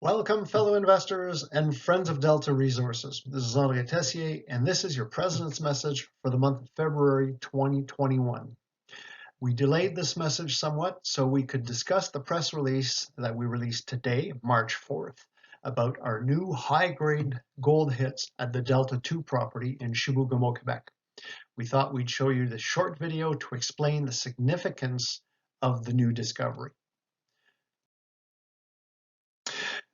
Welcome, fellow investors and friends of Delta Resources. This is Henri Tessier, and this is your President's Message for the month of February 2021. We delayed this message somewhat so we could discuss the press release that we released today, March 4th, about our new high-grade gold hits at the Delta 2 property in Chibougamau, Quebec. We thought we'd show you this short video to explain the significance of the new discovery.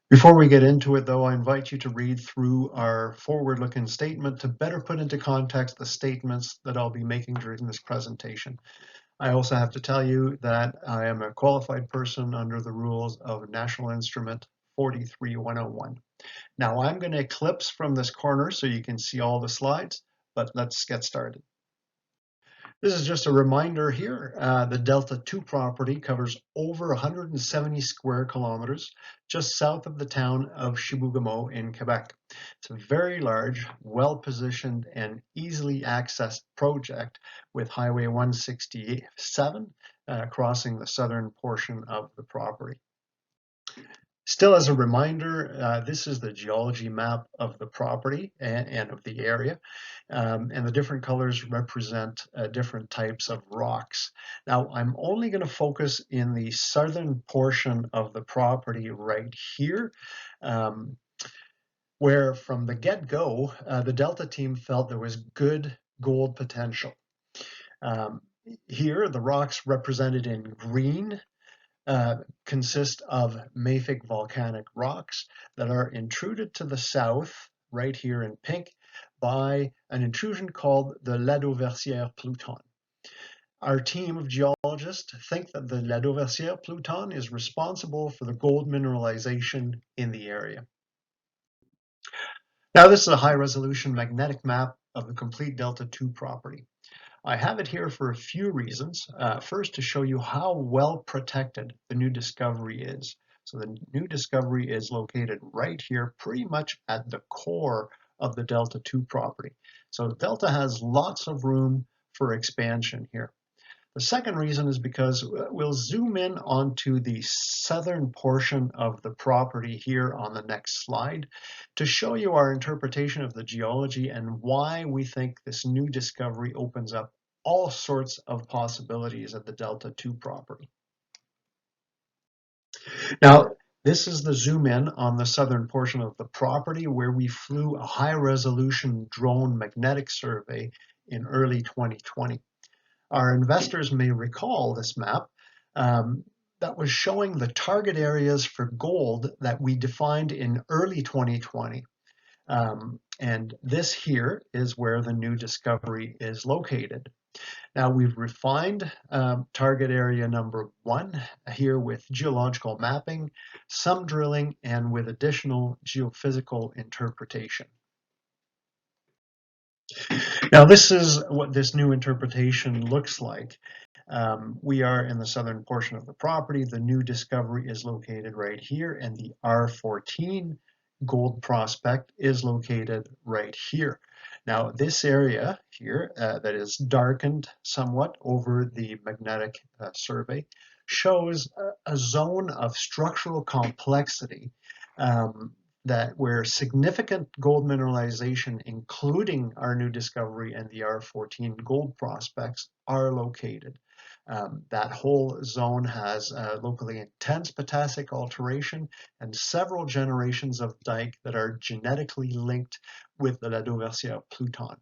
Before we get into it, though, I invite you to read through our forward-looking statement to better put into context the statements that I'll be making during this presentation. I also have to tell you that I am a qualified person under the rules of National Instrument 43101. Now, I'm going to eclipse from this corner so you can see all the slides, but let's get started. This is just a reminder here. The Delta 2 property covers over 170 square kilometers just south of the town of Chibougamau in Quebec. It's a very large, well-positioned, and easily accessed project with Highway 167 crossing the southern portion of the property. Still as a reminder, this is the geology map of the property and of the area, and the different colors represent different types of rocks. Now, I'm only going to focus in the southern portion of the property right here, where from the get-go, the Delta team felt there was good gold potential. Here, the rocks represented in green consist of mafic volcanic rocks that are intruded to the south, right here in pink, by an intrusion called the Ladauversière Pluton. Our team of geologists think that the Ladauversière Pluton is responsible for the gold mineralization in the area. Now, this is a high-resolution magnetic map of the complete Delta 2 property. I have it here for a few reasons. First, to show you how well protected the new discovery is. So the new discovery is located right here, pretty much at the core of the Delta 2 property. So Delta has lots of room for expansion here. The second reason is because we'll zoom in onto the southern portion of the property here on the next slide to show you our interpretation of the geology and why we think this new discovery opens up all sorts of possibilities at the Delta 2 property. Now, this is the zoom in on the southern portion of the property where we flew a high-resolution drone magnetic survey in early 2020. Our investors may recall this map that was showing the target areas for gold that we defined in early 2020. And this here is where the new discovery is located. Now we've refined target area number 1 here with geological mapping, some drilling, and with additional geophysical interpretation. Now this is what this new interpretation looks like. We are in the southern portion of the property. The new discovery is located right here, and the R14 gold prospect is located right here. Now this area here that is darkened somewhat over the magnetic survey shows a zone of structural complexity where significant gold mineralization, including our new discovery and the R14 gold prospects, are located. That whole zone has locally intense potassic alteration and several generations of dike that are genetically linked with the Ladauversière Pluton.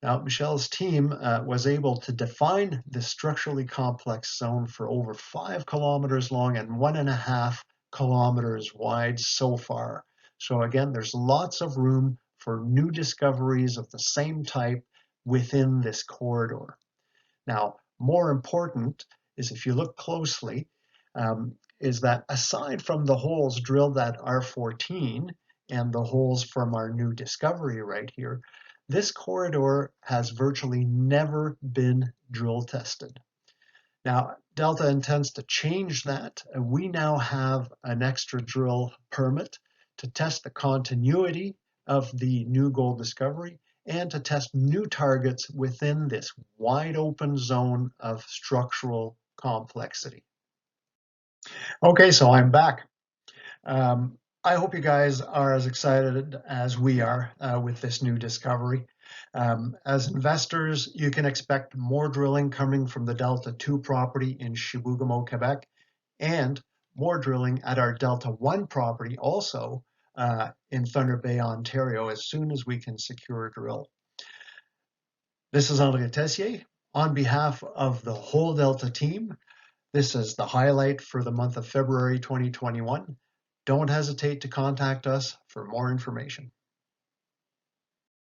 Now, Michel's team was able to define this structurally complex zone for over 5 kilometers long and 1.5 kilometers wide so far. So again, there's lots of room for new discoveries of the same type within this corridor. Now, more important is if you look closely, is that aside from the holes drilled at R14 and the holes from our new discovery right here, this corridor has virtually never been drill tested. Now, Delta intends to change that. We now have an extra drill permit to test the continuity of the new gold discovery and to test new targets within this wide open zone of structural complexity. Okay, so I'm back. I hope you guys are as excited as we are with this new discovery. As investors, you can expect more drilling coming from the Delta 2 property in Chibougamau, Quebec, and more drilling at our Delta 1 property also in Thunder Bay, Ontario, as soon as we can secure a drill. This is Henri Tessier. On behalf of the whole Delta team, this is the highlight for the month of February 2021. Don't hesitate to contact us for more information.